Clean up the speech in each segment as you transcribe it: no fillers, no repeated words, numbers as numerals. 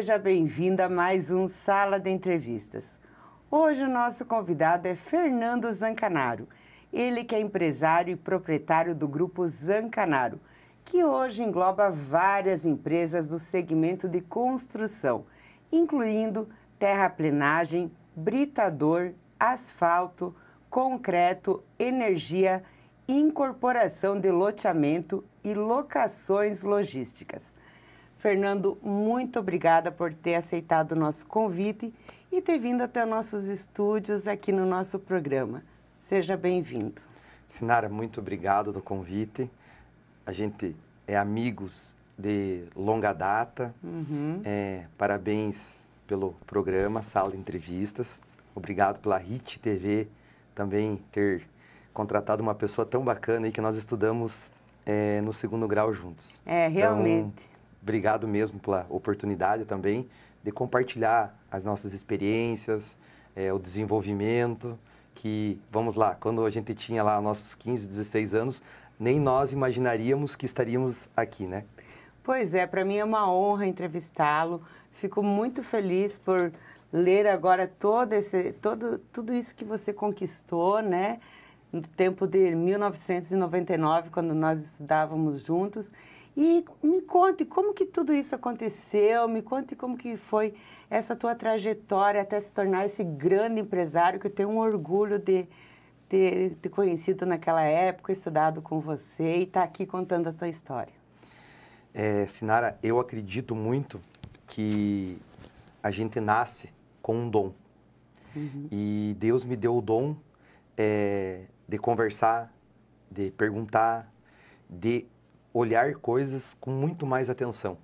Seja bem-vindo a mais um Sala de Entrevistas. Hoje o nosso convidado é Fernando Zancanaro. Ele que é empresário e proprietário do Grupo Zancanaro, que hoje engloba várias empresas do segmento de construção, incluindo terraplenagem, britador, asfalto, concreto, energia, incorporação de loteamento e locações logísticas. Fernando, muito obrigada por ter aceitado o nosso convite e ter vindo até nossos estúdios aqui no nosso programa. Seja bem-vindo. Sinara, muito obrigado do convite. A gente é amigos de longa data. Parabéns pelo programa Sala de Entrevistas. Obrigado pela RIT TV também ter contratado uma pessoa tão bacana aí que nós estudamos no segundo grau juntos. Realmente. Então, obrigado mesmo pela oportunidade também de compartilhar as nossas experiências, o desenvolvimento, que, vamos lá, quando a gente tinha lá nossos 15, 16 anos, nem nós imaginaríamos que estaríamos aqui, né? Pois é, para mim é uma honra entrevistá-lo. Fico muito feliz por ler agora tudo isso que você conquistou, né? No tempo de 1999, quando nós estudávamos juntos. E me conte como que tudo isso aconteceu, me conte como que foi essa tua trajetória até se tornar esse grande empresário que eu tenho um orgulho de ter conhecido naquela época, estudado com você e estar aqui contando a tua história. Sinara, eu acredito muito que a gente nasce com um dom. E Deus me deu o dom de conversar, de perguntar, de olhar coisas com muito mais atenção.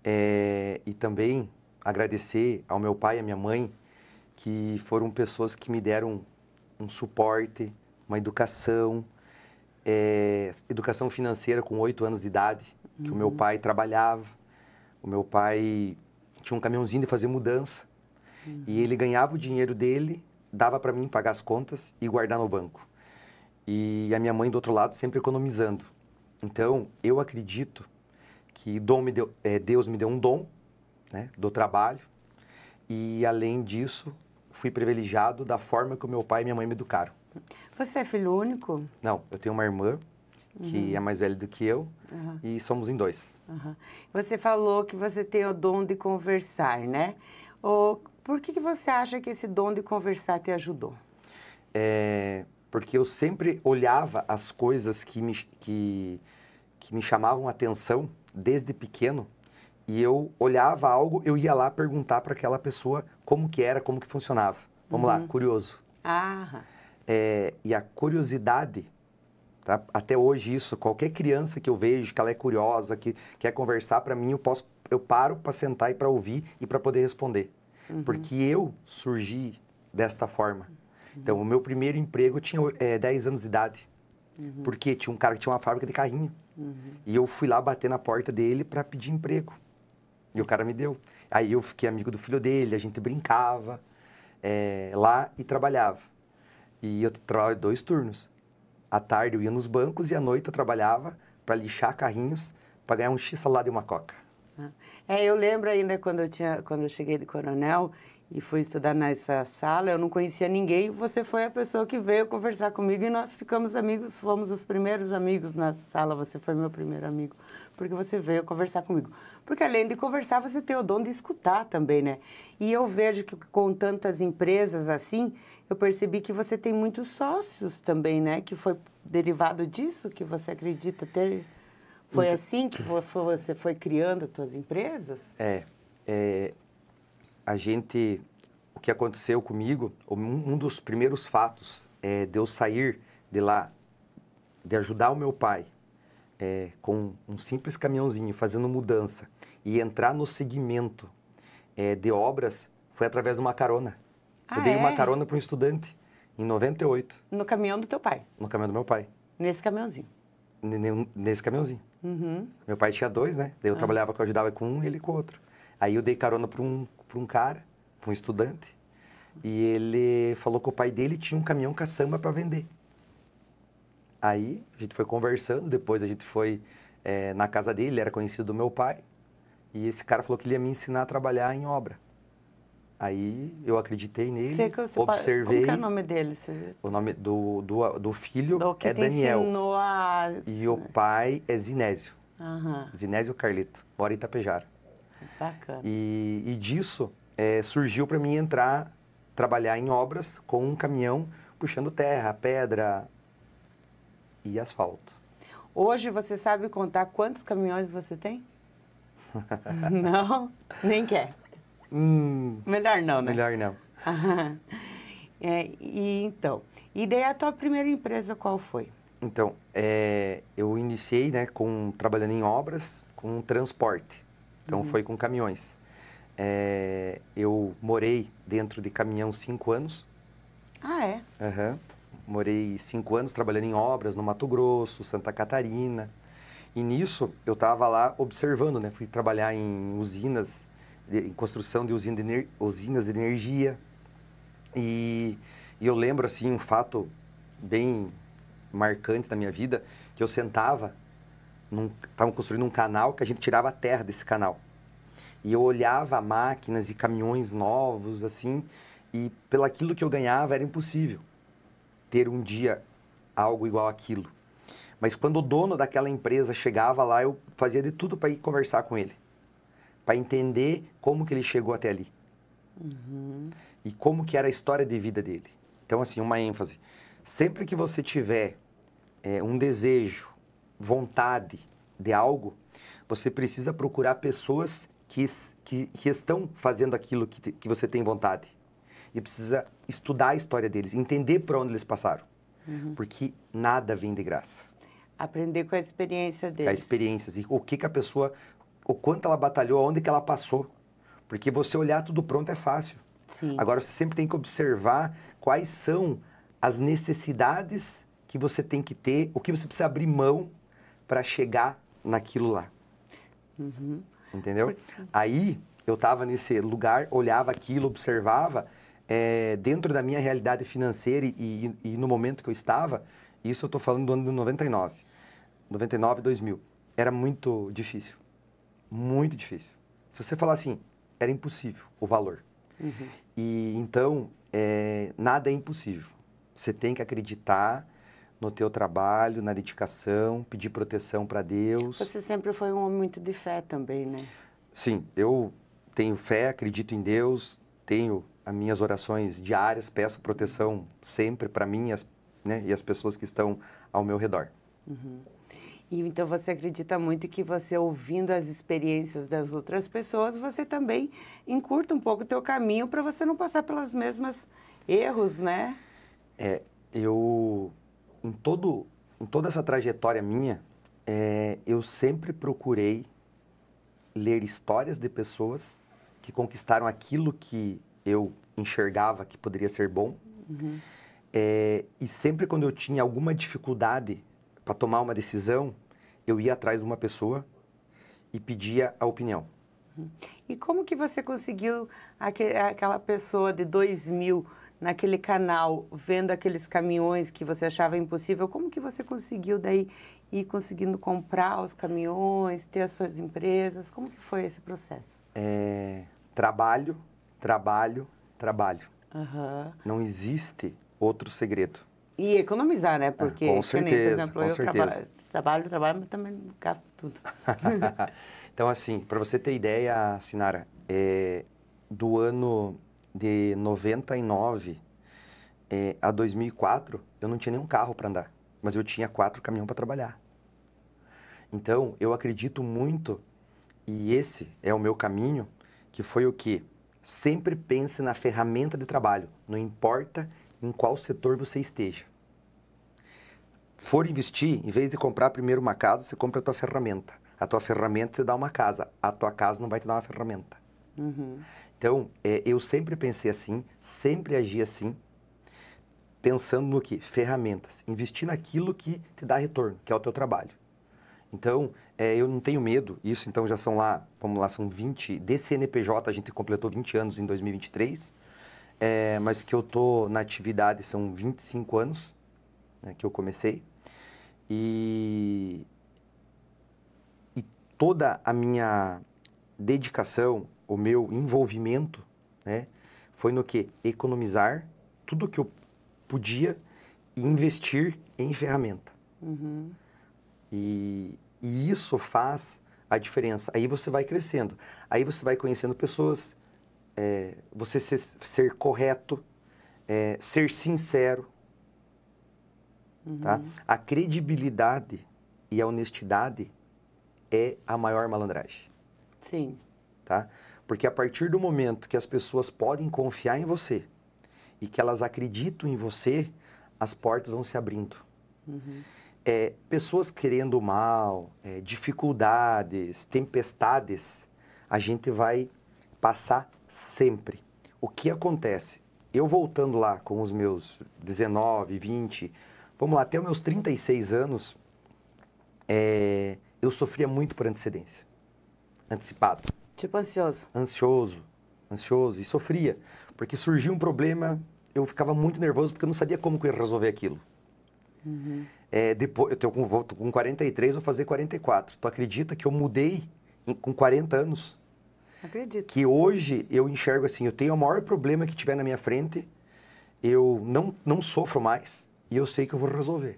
E também agradecer ao meu pai e à minha mãe, que foram pessoas que me deram um suporte, uma educação, educação financeira com 8 anos de idade, que o meu pai trabalhava. O meu pai tinha um caminhãozinho de fazer mudança e ele ganhava o dinheiro dele, dava para mim pagar as contas e guardar no banco. E a minha mãe do outro lado sempre economizando. Então, eu acredito que Deus me deu um dom, né, do trabalho, e além disso, fui privilegiado da forma que o meu pai e minha mãe me educaram. Você é filho único? Não, eu tenho uma irmã que é mais velha do que eu e somos em 2. Você falou que você tem o dom de conversar, né? Por que você acha que esse dom de conversar te ajudou? Porque eu sempre olhava as coisas que me chamavam a atenção desde pequeno e eu olhava algo, eu ia lá perguntar para aquela pessoa como que era, como que funcionava. Vamos lá, curioso. E a curiosidade, tá? Até hoje isso, qualquer criança que eu vejo que ela é curiosa, que quer conversar, para mim eu paro para sentar e para ouvir e para poder responder. Porque eu surgi desta forma. Então, o meu primeiro emprego eu tinha 10 anos de idade. Porque tinha um cara que tinha uma fábrica de carrinho. E eu fui lá bater na porta dele para pedir emprego. E o cara me deu. Aí eu fiquei amigo do filho dele, a gente brincava lá e trabalhava. E eu trabalhava 2 turnos. À tarde eu ia nos bancos e à noite eu trabalhava para lixar carrinhos para ganhar um X-salada e uma coca. Eu lembro ainda quando eu cheguei de Coronel e fui estudar nessa sala, eu não conhecia ninguém, você foi a pessoa que veio conversar comigo e nós ficamos amigos, fomos os primeiros amigos na sala, você foi meu primeiro amigo, porque você veio conversar comigo. Porque além de conversar, você tem o dom de escutar também, né? E eu vejo que com tantas empresas assim, eu percebi que você tem muitos sócios também, né? Que foi derivado disso que você acredita ter... Foi assim que você foi criando as suas empresas? O que aconteceu comigo, um dos primeiros fatos de eu sair de lá, de ajudar o meu pai com um simples caminhãozinho, fazendo mudança, e entrar no segmento de obras, foi através de uma carona. Eu dei uma carona para um estudante, em 98. No caminhão do teu pai? No caminhão do meu pai. Nesse caminhãozinho? Nesse caminhãozinho. Meu pai tinha 2, né? Daí eu trabalhava, que eu ajudava com um e ele com o outro. Aí eu dei carona para um cara, para um estudante, e ele falou que o pai dele tinha um caminhão caçamba para vender. Aí a gente foi conversando, depois a gente foi na casa dele, ele era conhecido do meu pai, E esse cara falou que ele ia me ensinar a trabalhar em obra. Aí eu acreditei nele, observei. Como que é o nome dele? O nome do filho que é te Daniel. Ensinou a... E o pai é Zinésio. Aham. Zinésio Carlito, mora em Itapejara. Bacana. E disso surgiu para mim trabalhar em obras com um caminhão puxando terra, pedra e asfalto. Hoje você sabe contar quantos caminhões você tem? Não? Nem quer? Melhor não, né? Melhor não. E daí a tua primeira empresa qual foi? Então, eu iniciei, né, trabalhando em obras, com transporte. Então, foi com caminhões. Eu morei dentro de caminhão 5 anos. Ah, é? Uhum. Morei 5 anos trabalhando em obras no Mato Grosso, Santa Catarina. E nisso, eu estava lá observando, né? Fui trabalhar em usinas, em construção de usinas de energia. E eu lembro, assim, um fato bem marcante da minha vida, que eu sentava, estavam construindo um canal que a gente tirava a terra desse canal. E eu olhava máquinas e caminhões novos, assim, e pelo aquilo que eu ganhava era impossível ter um dia algo igual aquilo. Mas quando o dono daquela empresa chegava lá, eu fazia de tudo para ir conversar com ele, para entender como que ele chegou até ali. E como que era a história de vida dele. Então, assim, uma ênfase. Sempre que você tiver um desejo, vontade de algo, você precisa procurar pessoas que estão fazendo aquilo que você tem vontade. E precisa estudar a história deles, entender por onde eles passaram. Porque nada vem de graça. Aprender com a experiência deles. Com as experiências. E o que a pessoa, o quanto ela batalhou, onde que ela passou. Porque você olhar tudo pronto é fácil. Sim. Agora, você sempre tem que observar quais são as necessidades que você tem que ter, o que você precisa abrir mão para chegar naquilo lá. Entendeu? Aí, eu estava nesse lugar, olhava aquilo, observava, dentro da minha realidade financeira e no momento que eu estava, isso eu estou falando do ano de 99, 2000. Era muito difícil. Muito difícil. Se você falar assim, era impossível o valor. E então, nada é impossível. Você tem que acreditar no teu trabalho, na dedicação, pedir proteção para Deus. Você sempre foi um homem muito de fé também, né? Sim, eu tenho fé, acredito em Deus, tenho as minhas orações diárias, peço proteção sempre para mim, né, e as pessoas que estão ao meu redor. E então você acredita muito que você, ouvindo as experiências das outras pessoas, você também encurta um pouco o teu caminho para você não passar pelas mesmas erros, né? Em toda essa trajetória minha, eu sempre procurei ler histórias de pessoas que conquistaram aquilo que eu enxergava que poderia ser bom. E sempre quando eu tinha alguma dificuldade para tomar uma decisão, eu ia atrás de uma pessoa e pedia a opinião. E como que você conseguiu aquela pessoa de 2000 naquele canal, vendo aqueles caminhões que você achava impossível, como que você conseguiu daí ir conseguindo comprar os caminhões, ter as suas empresas? Como que foi esse processo? Trabalho, trabalho, trabalho. Não existe outro segredo. E economizar, né? Porque, com certeza, por exemplo, com eu certeza. trabalho, mas também gasto tudo. Então, assim, para você ter ideia, Sinara, do ano de 99 a 2004, eu não tinha nenhum carro para andar, mas eu tinha 4 caminhões para trabalhar. Então, eu acredito muito, e esse é o meu caminho, que foi o quê? Sempre pense na ferramenta de trabalho, não importa em qual setor você esteja. For investir, em vez de comprar primeiro uma casa, você compra a tua ferramenta. A tua ferramenta te dá uma casa, a tua casa não vai te dar uma ferramenta. Então, eu sempre pensei assim, sempre agi assim, pensando no quê? Ferramentas. Investir naquilo que te dá retorno, que é o teu trabalho. Então, eu não tenho medo, isso então já são lá, vamos lá, são 20, de CNPJ a gente completou 20 anos em 2023, mas que eu tô na atividade são 25 anos, né, que eu comecei, e toda a minha dedicação, o meu envolvimento, né, foi no que? Economizar tudo que eu podia e investir em ferramenta. E isso faz a diferença. Aí você vai crescendo. Aí você vai conhecendo pessoas, você ser correto, ser sincero. Tá? A credibilidade e a honestidade é a maior malandragem. Sim. Tá? Porque a partir do momento que as pessoas podem confiar em você e que elas acreditam em você, as portas vão se abrindo. Pessoas querendo o mal, dificuldades, tempestades, a gente vai passar sempre. O que acontece? Eu voltando lá com os meus 19, 20, vamos lá, até os meus 36 anos, eu sofria muito por antecedência. Antecipado. Tipo ansioso. Ansioso e sofria. Porque surgia um problema, eu ficava muito nervoso porque eu não sabia como que eu ia resolver aquilo. Depois, tô com 43, vou fazer 44. Tu acredita que eu mudei com 40 anos? Acredito. Que hoje eu enxergo assim, eu tenho o maior problema que tiver na minha frente, eu não sofro mais e eu sei que eu vou resolver.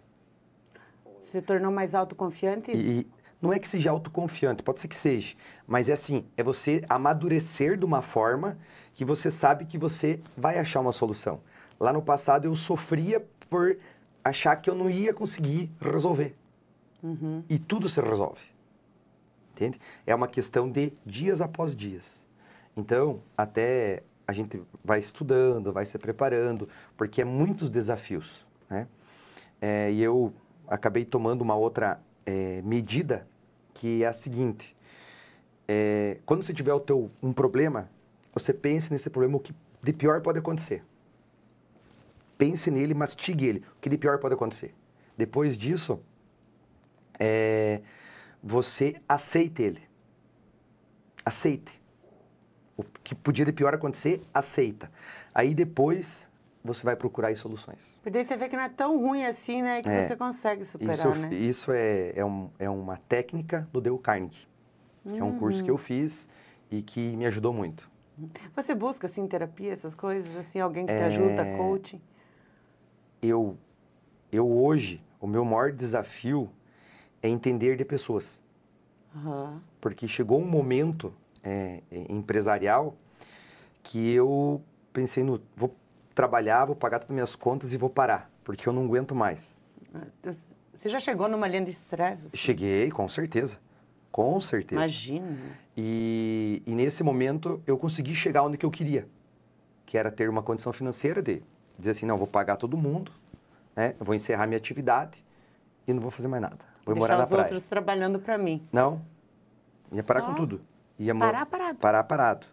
Se tornou mais autoconfiante? E não é que seja autoconfiante, pode ser que seja, mas é assim, é você amadurecer de uma forma que você sabe que você vai achar uma solução. Lá no passado eu sofria por achar que eu não ia conseguir resolver. E tudo se resolve. Entende? É uma questão de dias após dias. Então, até a gente vai estudando, vai se preparando, porque é muitos desafios, né? E eu acabei tomando uma outra medida, que é a seguinte. Quando você tiver um problema, você pense nesse problema, o que de pior pode acontecer. Pense nele, mastigue ele, o que de pior pode acontecer. Depois disso, você aceite ele. Aceite. O que podia de pior acontecer, aceita. Aí depois você vai procurar as soluções. Por daí você vê que não é tão ruim assim, né? Que você consegue superar, né? Isso é uma técnica do Dale Carnegie, que é um curso que eu fiz e que me ajudou muito. Você busca, assim, terapia, essas coisas? Assim, alguém que te ajuda, coaching? Eu hoje, o meu maior desafio é entender de pessoas. Porque chegou um momento empresarial que eu pensei vou trabalhar, vou pagar todas as minhas contas e vou parar, porque eu não aguento mais. Você já chegou numa linha de estresse? Assim? Cheguei, com certeza. Com certeza. Imagina. E nesse momento eu consegui chegar onde que eu queria, que era ter uma condição financeira de dizer assim, não, vou pagar todo mundo, né? Eu vou encerrar minha atividade e não vou fazer mais nada. Vou morar na praia. Deixar os outros trabalhando para mim. Não. Ia parar com tudo. Parar parado. Parar parado.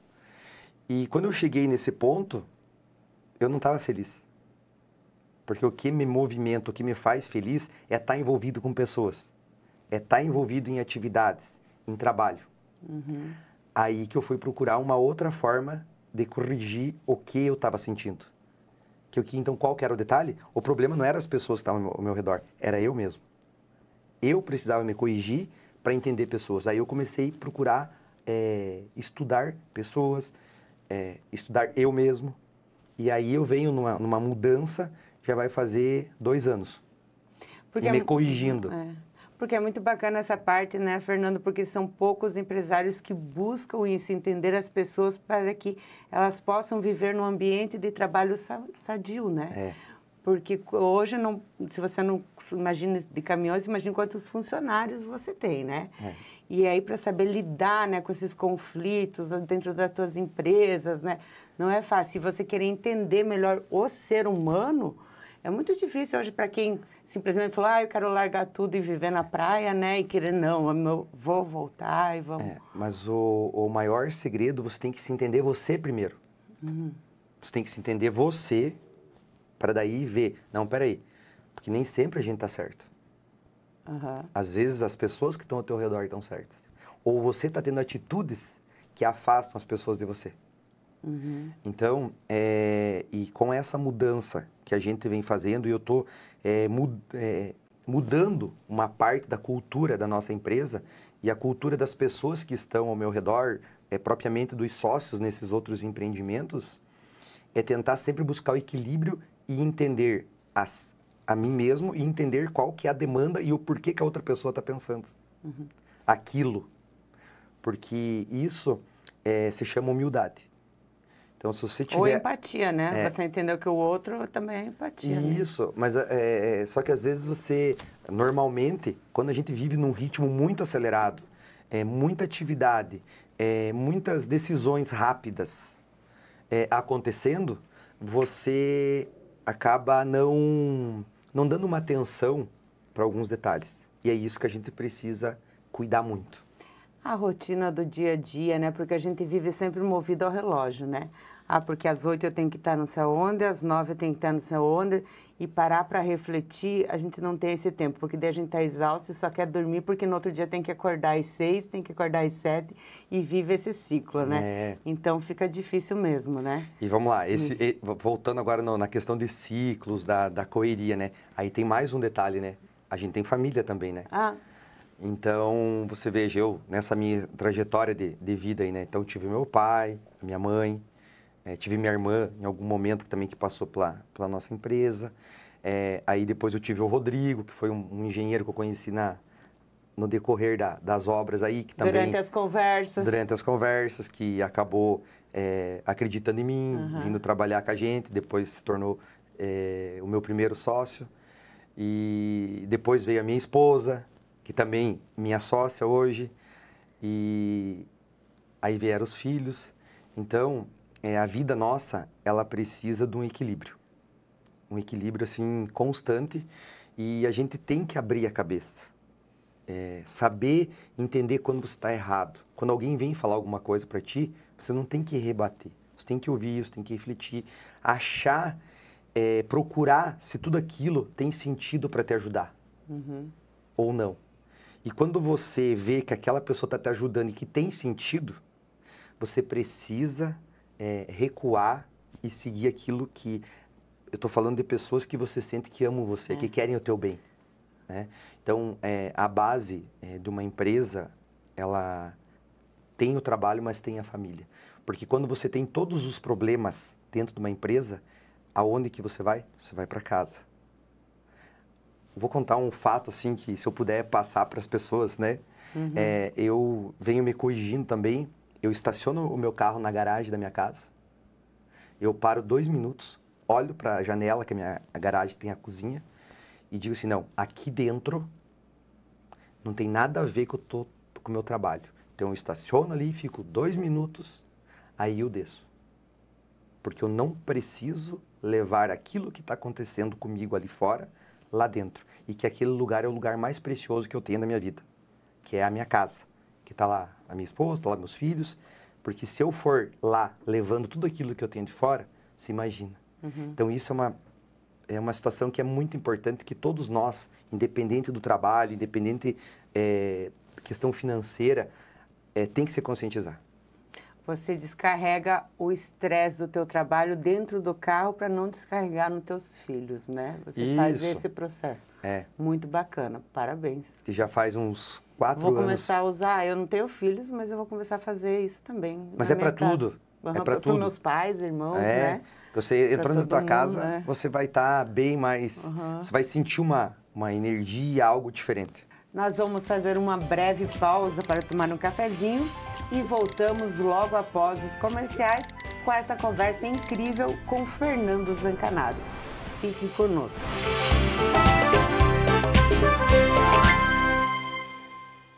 E quando eu cheguei nesse ponto, eu não estava feliz. Porque o que me movimenta, o que me faz feliz é estar envolvido com pessoas. É estar envolvido em atividades, em trabalho. Aí que eu fui procurar uma outra forma de corrigir o que eu estava sentindo. Então, qual que era o detalhe? O problema não era as pessoas que estavam ao meu redor, era eu mesmo. Eu precisava me corrigir para entender pessoas. Aí eu comecei a procurar estudar pessoas, estudar eu mesmo. E aí eu venho numa mudança, já vai fazer 2 anos. Porque me corrigindo. Porque é muito bacana essa parte, né, Fernando? Porque são poucos empresários que buscam isso, entender as pessoas para que elas possam viver num ambiente de trabalho sadio, né? Porque hoje, se você não imagina de caminhões, imagina quantos funcionários você tem, né? E aí, para saber lidar, né, com esses conflitos dentro das suas empresas, né? Não é fácil. Se você querer entender melhor o ser humano, é muito difícil hoje para quem simplesmente falou, eu quero largar tudo e viver na praia, né? E querer, não, vou voltar e vamos... Mas o maior segredo, você tem que se entender você primeiro. Você tem que se entender você, para daí ver. Não, peraí, porque nem sempre a gente está certo. Às vezes as pessoas que estão ao teu redor estão certas. Ou você está tendo atitudes que afastam as pessoas de você. Então, e com essa mudança que a gente vem fazendo, e eu estou mudando uma parte da cultura da nossa empresa e a cultura das pessoas que estão ao meu redor, propriamente dos sócios nesses outros empreendimentos, é tentar sempre buscar o equilíbrio e entender a mim mesmo e entender qual que é a demanda e o porquê que a outra pessoa está pensando. Aquilo. Porque isso se chama humildade. Então, se você tiver... Ou empatia, né? Você entendeu que o outro também é empatia. Isso, né? Mas só que às vezes você, normalmente, quando a gente vive num ritmo muito acelerado, muita atividade, muitas decisões rápidas acontecendo, você acaba não dando uma atenção para alguns detalhes. E é isso que a gente precisa cuidar muito. A rotina do dia a dia, né? Porque a gente vive sempre movido ao relógio, né? Porque às 8 eu tenho que estar não sei onde, às 9 eu tenho que estar não sei onde, e parar para refletir, a gente não tem esse tempo, porque daí a gente está exausto e só quer dormir, porque no outro dia tem que acordar às 6, tem que acordar às 7, e vive esse ciclo, né? Então fica difícil mesmo, né? E vamos lá, voltando agora na questão de ciclos, da correria, né? Aí tem mais um detalhe, né? A gente tem família também, né? Então, você veja, eu, nessa minha trajetória de vida aí, né? Então, eu tive meu pai, a minha mãe, tive minha irmã em algum momento também que passou pela nossa empresa. Aí depois eu tive o Rodrigo, que foi um engenheiro que eu conheci no decorrer das obras aí. Que também, durante as conversas. Durante as conversas, que acabou acreditando em mim, vindo trabalhar com a gente. Depois se tornou o meu primeiro sócio. E depois veio a minha esposa, que também minha sócia hoje, e aí vieram os filhos. Então, a vida nossa, ela precisa de um equilíbrio assim, constante, e a gente tem que abrir a cabeça, saber entender quando você está errado. Quando alguém vem falar alguma coisa para ti, você não tem que rebater, você tem que ouvir, você tem que refletir, achar, procurar se tudo aquilo tem sentido para te ajudar, ou não. E quando você vê que aquela pessoa está te ajudando e que tem sentido, você precisa recuar e seguir aquilo que... Eu estou falando de pessoas que você sente que amam você, que querem o teu bem, né? Então, a base de uma empresa, ela tem o trabalho, mas tem a família. Porque quando você tem todos os problemas dentro de uma empresa, aonde que você vai? Você vai para casa. Vou contar um fato, assim, que se eu puder passar para as pessoas, né? Eu venho me corrigindo também. Eu estaciono o meu carro na garagem da minha casa. Eu paro 2 minutos, olho para a janela, que a garagem tem a cozinha, e digo assim, não, aqui dentro não tem nada a ver com o meu trabalho. Então eu estaciono ali, fico 2 minutos, aí eu desço. Porque eu não preciso levar aquilo que está acontecendo comigo ali fora, lá dentro. E que aquele lugar é o lugar mais precioso que eu tenho na minha vida, que é a minha casa, que está lá a minha esposa, está lá meus filhos, porque se eu for lá levando tudo aquilo que eu tenho de fora, você imagina. Então isso é uma situação que é muito importante, que todos nós, independente do trabalho, independente questão financeira, tem que se conscientizar. Você descarrega o estresse do teu trabalho dentro do carro para não descarregar nos teus filhos, né? Você faz esse processo. Muito bacana, parabéns. Que já faz uns 4 anos. Vou começar a usar, eu não tenho filhos, mas eu vou começar a fazer isso também. Mas é para tudo. É para tudo. Para meus pais, irmãos, né? Você entrando na tua casa, você vai estar bem mais... Você vai sentir uma energia, algo diferente. Nós vamos fazer uma breve pausa para tomar um cafezinho e voltamos logo após os comerciais com essa conversa incrível com Fernando Zancanaro. Fiquem conosco.